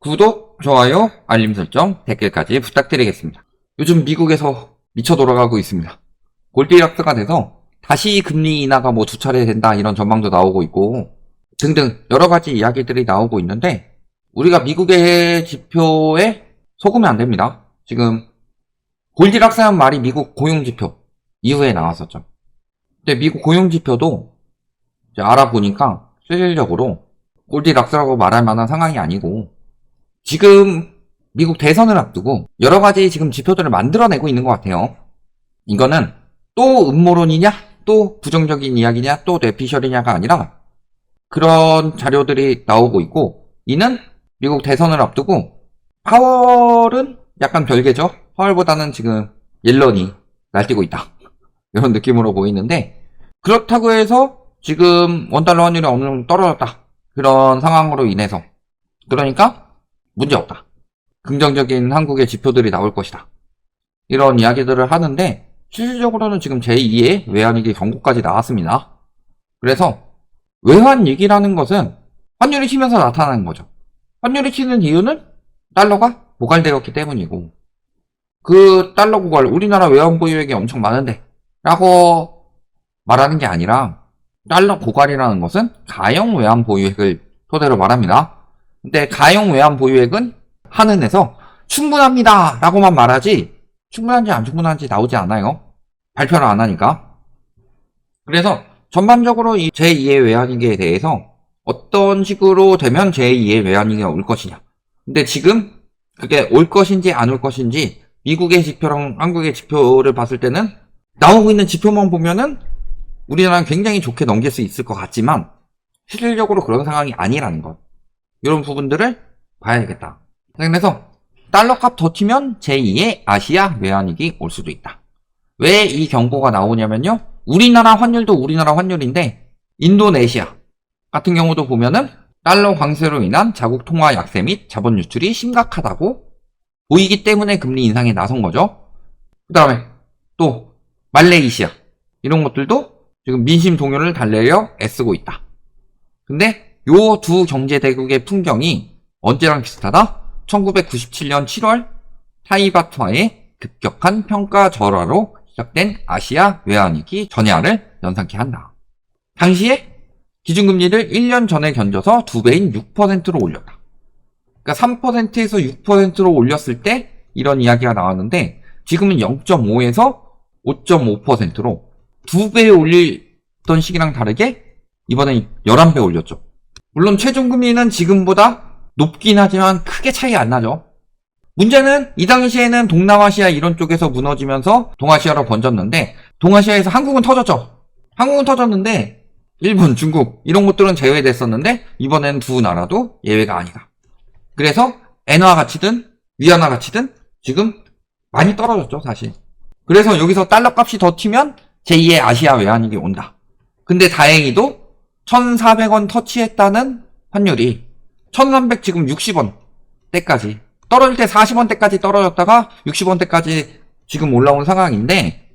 구독, 좋아요, 알림 설정, 댓글까지 부탁드리겠습니다. 요즘 미국에서 미쳐 돌아가고 있습니다. 골디락스가 돼서 다시 금리 인하가 뭐 2차례 된다 이런 전망도 나오고 있고 등등 여러 가지 이야기들이 나오고 있는데 우리가 미국의 지표에 속으면 안 됩니다. 지금 골디락스란 말이 미국 고용지표 이후에 나왔었죠. 근데 미국 고용지표도 이제 알아보니까 실질적으로 골디락스라고 말할 만한 상황이 아니고 지금 미국 대선을 앞두고 여러 가지 지금 지표들을 만들어내고 있는 것 같아요. 이거는 또 음모론이냐 또 부정적인 이야기냐 또 뇌피셜이냐가 아니라 그런 자료들이 나오고 있고 이는 미국 대선을 앞두고 파월은 약간 별개죠. 파월보다는 지금 옐런이 날뛰고 있다. 이런 느낌으로 보이는데 그렇다고 해서 지금 원달러 환율이 어느 정도 떨어졌다. 그런 상황으로 인해서 그러니까 문제없다. 긍정적인 한국의 지표들이 나올 것이다. 이런 이야기들을 하는데 실질적으로는 지금 제2의 외환위기 경고까지 나왔습니다. 그래서 외환위기라는 것은 환율이 치면서 나타나는 거죠. 환율이 치는 이유는 달러가 고갈되었기 때문이고 그 달러 고갈, 우리나라 외환 보유액이 엄청 많은데 라고 말하는 게 아니라 달러 고갈이라는 것은 가용 외환 보유액을 토대로 말합니다. 근데 가용 외환 보유액은 한은에서 충분합니다 라고만 말하지 충분한지 안 충분한지 나오지 않아요. 발표를 안 하니까. 그래서 전반적으로 이 제2의 외환위기에 대해서 어떤 식으로 되면 제2의 외환위기가 올 것이냐. 근데 지금 그게 올 것인지 안 올 것인지 미국의 지표랑 한국의 지표를 봤을 때는 나오고 있는 지표만 보면은 우리나라는 굉장히 좋게 넘길 수 있을 것 같지만 실질적으로 그런 상황이 아니라는 것. 이런 부분들을 봐야겠다. 그래서 달러 값 더 튀면 제2의 아시아 외환위기 올 수도 있다. 왜 이 경고가 나오냐면요. 우리나라 환율도 우리나라 환율인데 인도네시아 같은 경우도 보면은 달러 강세로 인한 자국 통화 약세 및 자본 유출이 심각하다고 보이기 때문에 금리 인상에 나선 거죠. 그 다음에 또 말레이시아 이런 것들도 지금 민심 동요를 달래려 애쓰고 있다. 근데 요 두 경제대국의 풍경이 언제랑 비슷하다? 1997년 7월 타이바트와의 급격한 평가 절하로 시작된 아시아 외환위기 전야를 연상케 한다. 당시에 기준금리를 1년 전에 견져서 2배인 6%로 올렸다. 그러니까 3%에서 6%로 올렸을 때 이런 이야기가 나왔는데 지금은 0.5에서 5.5%로 2배 올리던 시기랑 다르게 이번엔 11배 올렸죠. 물론 최종금리는 지금보다 높긴 하지만 크게 차이가 안 나죠. 문제는 이 당시에는 동남아시아 이런 쪽에서 무너지면서 동아시아로 번졌는데 동아시아에서 한국은 터졌죠. 한국은 터졌는데 일본, 중국 이런 것들은 제외됐었는데 이번에는 두 나라도 예외가 아니다. 그래서 엔화 가치든 위안화 가치든 지금 많이 떨어졌죠 사실. 그래서 여기서 달러 값이 더 튀면 제2의 아시아 외환위기 온다. 근데 다행히도 1,400원 터치했다는 환율이 1,300 지금 60원 대까지 떨어질 때 40원 대까지 떨어졌다가 60원 대까지 지금 올라온 상황인데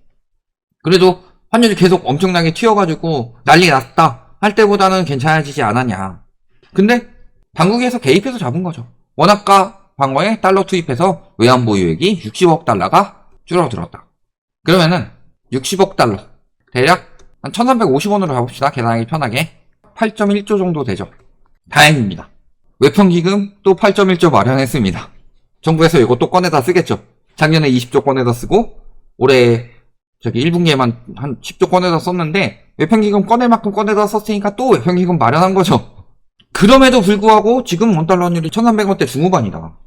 그래도 환율이 계속 엄청나게 튀어가지고 난리 났다 할 때보다는 괜찮아지지 않았냐. 근데 당국에서 개입해서 잡은 거죠. 원화가 방어에 달러 투입해서 외환 보유액이 60억 달러가 줄어들었다. 그러면은 60억 달러 대략 한 1,350원으로 가봅시다. 계산하기 편하게 8.1조 정도 되죠. 다행입니다. 외평기금 또 8.1조 마련했습니다. 정부에서 이거 또 꺼내다 쓰겠죠. 작년에 20조 꺼내다 쓰고 올해 저기 1분기에만 한 10조 꺼내다 썼는데 외평기금 꺼낼 만큼 꺼내다 썼으니까 또 외평기금 마련한 거죠. 그럼에도 불구하고 지금 원달러 환율이 1,300원대 중후반이다.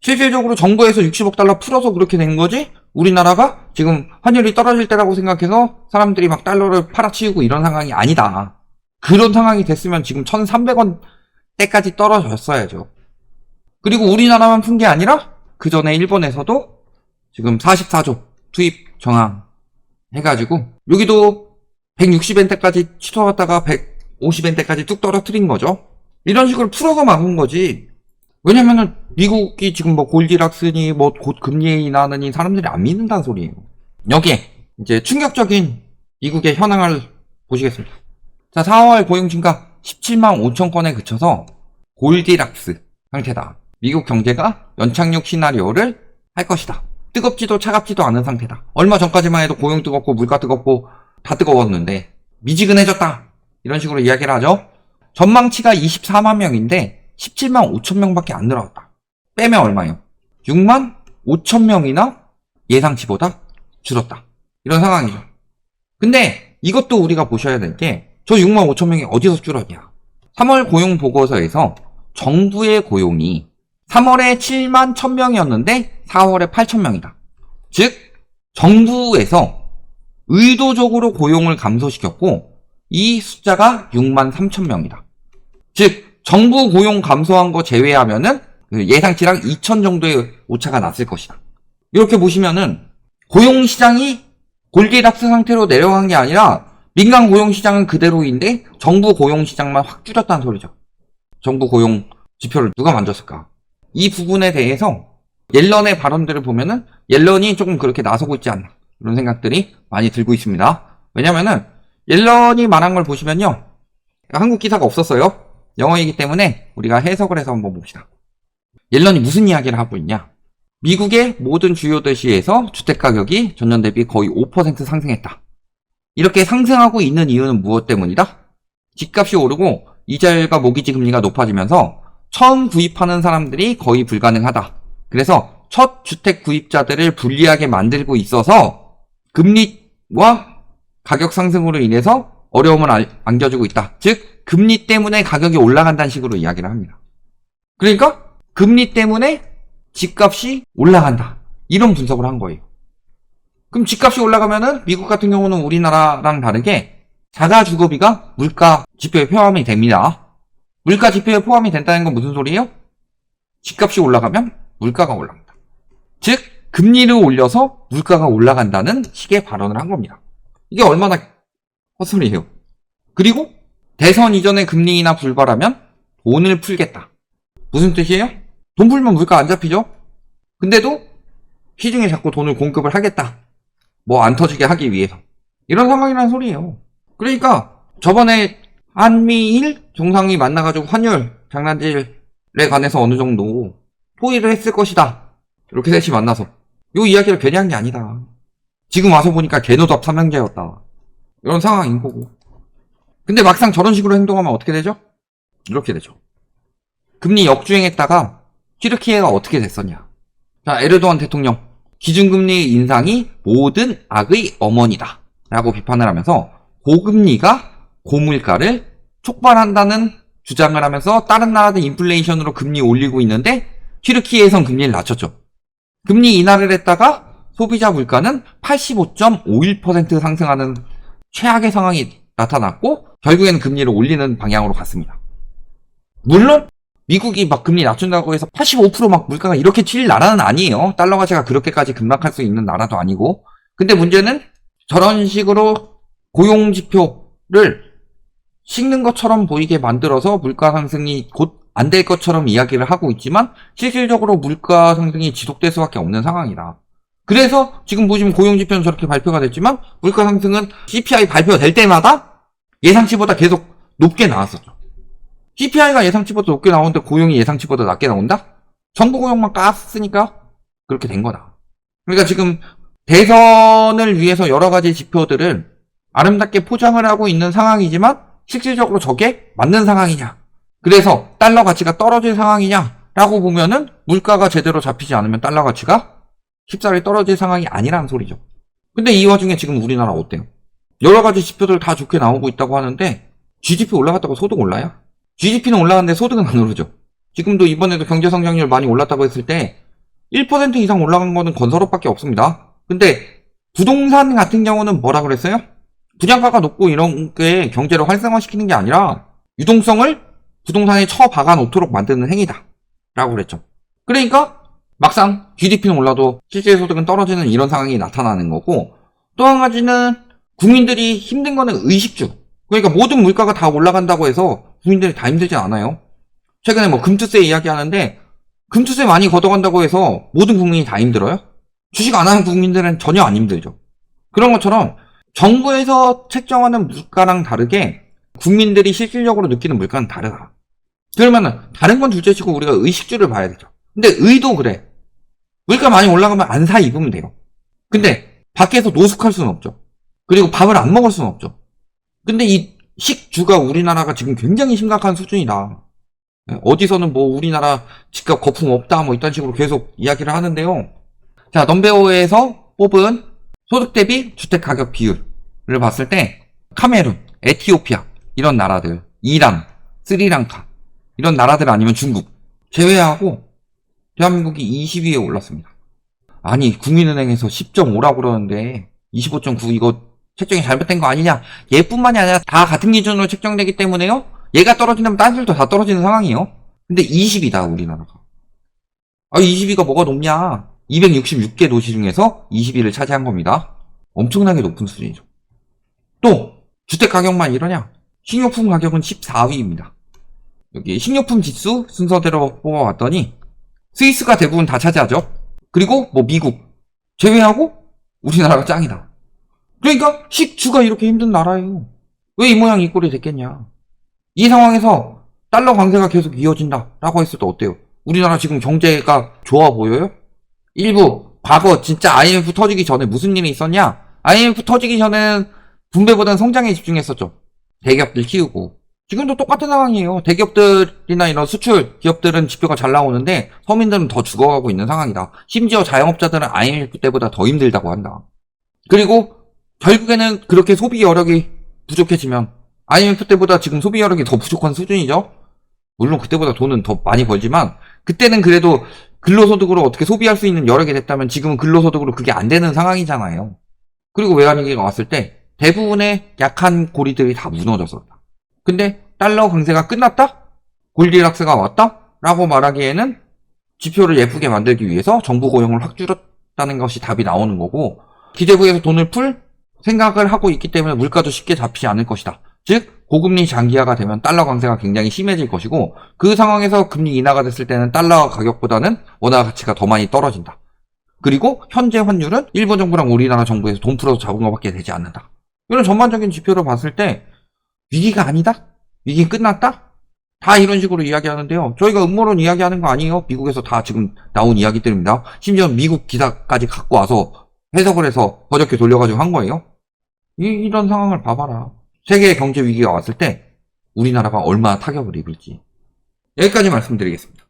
실질적으로 정부에서 60억 달러 풀어서 그렇게 된 거지 우리나라가 지금 환율이 떨어질 때라고 생각해서 사람들이 막 달러를 팔아치우고 이런 상황이 아니다. 그런 상황이 됐으면 지금 1,300원 대까지 떨어졌어야죠. 그리고 우리나라만 푼 게 아니라 그 전에 일본에서도 지금 44조 투입 정항 해가지고 여기도 160엔대까지 치솟았다가 150엔대까지 뚝 떨어뜨린 거죠. 이런 식으로 풀어서 막은 거지. 왜냐면은 미국이 지금 뭐 골디락스니 뭐 곧 금리 인하느니 사람들이 안 믿는다는 소리예요. 여기에 이제 충격적인 미국의 현황을 보시겠습니다. 자, 4월 고용 증가 17만 5천 건에 그쳐서 골디락스 상태다. 미국 경제가 연착륙 시나리오를 할 것이다. 뜨겁지도 차갑지도 않은 상태다. 얼마 전까지만 해도 고용 뜨겁고 물가 뜨겁고 다 뜨거웠는데 미지근해졌다. 이런 식으로 이야기를 하죠. 전망치가 24만 명인데 17만 5천 명밖에 안 늘어났다. 빼면 얼마요? 6만 5천 명이나 예상치보다 줄었다. 이런 상황이죠. 근데 이것도 우리가 보셔야 될 게 저 6만 5천 명이 어디서 줄었냐. 3월 고용 보고서에서 정부의 고용이 3월에 7만 1,000명이었는데 4월에 8,000명이다. 즉 정부에서 의도적으로 고용을 감소시켰고 이 숫자가 6만 3천 명이다. 즉 정부 고용 감소한 거 제외하면은 예상치랑 2천 정도의 오차가 났을 것이다. 이렇게 보시면은 고용시장이 골디락스 상태로 내려간 게 아니라 민간 고용시장은 그대로인데 정부 고용시장만 확 줄였다는 소리죠. 정부 고용 지표를 누가 만졌을까? 이 부분에 대해서 옐런의 발언들을 보면은 옐런이 조금 그렇게 나서고 있지 않나 이런 생각들이 많이 들고 있습니다. 왜냐면은 옐런이 말한 걸 보시면요. 한국 기사가 없었어요. 영어이기 때문에 우리가 해석을 해서 한번 봅시다. 옐런이 무슨 이야기를 하고 있냐? 미국의 모든 주요 도시에서 주택가격이 전년 대비 거의 5% 상승했다. 이렇게 상승하고 있는 이유는 무엇 때문이다? 집값이 오르고 이자율과 모기지 금리가 높아지면서 처음 구입하는 사람들이 거의 불가능하다. 그래서 첫 주택 구입자들을 불리하게 만들고 있어서 금리와 가격 상승으로 인해서 어려움을 안겨주고 있다. 즉 금리 때문에 가격이 올라간다는 식으로 이야기를 합니다. 그러니까 금리 때문에 집값이 올라간다. 이런 분석을 한 거예요. 그럼 집값이 올라가면은 미국 같은 경우는 우리나라랑 다르게 자가주거비가 물가 지표에 포함이 됩니다. 물가 지표에 포함이 된다는 건 무슨 소리예요? 집값이 올라가면 물가가 올라간다. 즉 금리를 올려서 물가가 올라간다는 식의 발언을 한 겁니다. 이게 얼마나 헛소리예요. 그리고 대선 이전에 금리 인하 불발하면 돈을 풀겠다. 무슨 뜻이에요? 돈 풀면 물가 안 잡히죠? 근데도 시중에 자꾸 돈을 공급을 하겠다. 뭐 안 터지게 하기 위해서. 이런 상황이라는 소리예요. 그러니까 저번에 한미일 정상이 만나가지고 환율 장난질에 관해서 어느 정도 토의를 했을 것이다. 이렇게 셋이 만나서 요 이야기를 괜히 한 게 아니다. 지금 와서 보니까 개노답 삼형제였다. 이런 상황인 거고. 근데 막상 저런 식으로 행동하면 어떻게 되죠? 이렇게 되죠. 금리 역주행했다가 튀르키예가 어떻게 됐었냐. 자, 에르도안 대통령 기준금리 인상이 모든 악의 어머니다 라고 비판을 하면서 고금리가 고물가를 촉발한다는 주장을 하면서 다른 나라들 인플레이션으로 금리 올리고 있는데 튀르키예에선 금리를 낮췄죠. 금리 인하를 했다가 소비자 물가는 85.51% 상승하는 최악의 상황이 나타났고 결국에는 금리를 올리는 방향으로 갔습니다. 물론 미국이 막 금리 낮춘다고 해서 85% 물가가 이렇게 튈 나라는 아니에요. 달러 가치가 그렇게까지 급락할 수 있는 나라도 아니고. 근데 문제는 저런 식으로 고용지표를 식는 것처럼 보이게 만들어서 물가 상승이 곧 안 될 것처럼 이야기를 하고 있지만 실질적으로 물가 상승이 지속될 수밖에 없는 상황이다. 그래서 지금 보시면 고용지표는 저렇게 발표가 됐지만 물가 상승은 CPI 발표될 때마다 예상치보다 계속 높게 나왔었죠. CPI가 예상치보다 높게 나오는데 고용이 예상치보다 낮게 나온다? 정부 고용만 깠으니까 그렇게 된 거다. 그러니까 지금 대선을 위해서 여러 가지 지표들을 아름답게 포장을 하고 있는 상황이지만 실질적으로 저게 맞는 상황이냐? 그래서 달러 가치가 떨어질 상황이냐라고 보면은 물가가 제대로 잡히지 않으면 달러 가치가 쉽사리 떨어질 상황이 아니라는 소리죠. 근데 이 와중에 지금 우리나라 어때요? 여러 가지 지표들 다 좋게 나오고 있다고 하는데 GDP 올라갔다고 소득 올라요? GDP는 올라갔는데 소득은 안 오르죠. 지금도 이번에도 경제성장률 많이 올랐다고 했을 때 1% 이상 올라간 거는 건설업밖에 없습니다. 근데 부동산 같은 경우는 뭐라 그랬어요? 분양가가 높고 이런 게 경제를 활성화시키는 게 아니라 유동성을 부동산에 처박아 놓도록 만드는 행위다 라고 그랬죠. 그러니까 막상 GDP는 올라도 실제 소득은 떨어지는 이런 상황이 나타나는 거고, 또 한 가지는 국민들이 힘든 거는 의식주. 그러니까 모든 물가가 다 올라간다고 해서 국민들이 다 힘들지 않아요. 최근에 뭐 금투세 이야기하는데 금투세 많이 걷어간다고 해서 모든 국민이 다 힘들어요? 주식 안 하는 국민들은 전혀 안 힘들죠. 그런 것처럼 정부에서 책정하는 물가랑 다르게 국민들이 실질적으로 느끼는 물가는 다르다. 그러면은 다른 건 둘째치고 우리가 의식주를 봐야 되죠. 근데 의도 그래. 물가 많이 올라가면 안 사 입으면 돼요. 근데 밖에서 노숙할 수는 없죠. 그리고 밥을 안 먹을 수는 없죠. 근데 이 식주가 우리나라가 지금 굉장히 심각한 수준이다. 어디서는 뭐 우리나라 집값 거품 없다 뭐 이딴 식으로 계속 이야기를 하는데요. 자, 넘베오에서 뽑은 소득 대비 주택 가격 비율을 봤을 때 카메룬, 에티오피아 이런 나라들, 이란, 스리랑카 이런 나라들 아니면 중국 제외하고 대한민국이 20위에 올랐습니다. 아니 국민은행에서 10.5라고 그러는데 25.9 이거 책정이 잘못된 거 아니냐? 얘뿐만이 아니라 다 같은 기준으로 책정되기 때문에요. 얘가 떨어진다면 딴 애들도 다 떨어지는 상황이에요. 근데 20이다 우리나라가. 20위가 뭐가 높냐? 266개 도시 중에서 20위를 차지한 겁니다. 엄청나게 높은 수준이죠. 또 주택 가격만 이러냐? 식료품 가격은 14위입니다. 여기 식료품 지수 순서대로 뽑아왔더니 스위스가 대부분 다 차지하죠. 그리고 뭐 미국 제외하고 우리나라가 짱이다. 그러니까 식주가 이렇게 힘든 나라예요. 왜 이 모양 이 꼴이 됐겠냐. 이 상황에서 달러 강세가 계속 이어진다라고 했을 때 어때요? 우리나라 지금 경제가 좋아 보여요? 일부 과거 진짜 IMF 터지기 전에 무슨 일이 있었냐? IMF 터지기 전에는 분배보다는 성장에 집중했었죠. 대기업들 키우고. 지금도 똑같은 상황이에요. 대기업들이나 이런 수출 기업들은 지표가 잘 나오는데 서민들은 더 죽어가고 있는 상황이다. 심지어 자영업자들은 IMF 때보다 더 힘들다고 한다. 그리고 결국에는 그렇게 소비 여력이 부족해지면 IMF 때보다 지금 소비 여력이 더 부족한 수준이죠. 물론 그때보다 돈은 더 많이 벌지만 그때는 그래도 근로소득으로 어떻게 소비할 수 있는 여력이 됐다면 지금은 근로소득으로 그게 안 되는 상황이잖아요. 그리고 외환위기가 왔을 때 대부분의 약한 고리들이 다 무너졌었다. 근데 달러 강세가 끝났다? 골디락스가 왔다? 라고 말하기에는 지표를 예쁘게 만들기 위해서 정부 고용을 확 줄였다는 것이 답이 나오는 거고 기재부에서 돈을 풀 생각을 하고 있기 때문에 물가도 쉽게 잡히지 않을 것이다. 즉 고금리 장기화가 되면 달러 강세가 굉장히 심해질 것이고 그 상황에서 금리 인하가 됐을 때는 달러 가격보다는 원화 가치가 더 많이 떨어진다. 그리고 현재 환율은 일본 정부랑 우리나라 정부에서 돈 풀어서 잡은 것밖에 되지 않는다. 이런 전반적인 지표를 봤을 때 위기가 아니다? 위기 끝났다? 다 이런 식으로 이야기하는데요. 저희가 음모론 이야기하는 거 아니에요. 미국에서 다 지금 나온 이야기들입니다. 심지어 미국 기사까지 갖고 와서 해석을 해서 버젓게 돌려가지고 한 거예요. 이런 상황을 봐봐라. 세계 경제 위기가 왔을 때 우리나라가 얼마나 타격을 입을지. 여기까지 말씀드리겠습니다.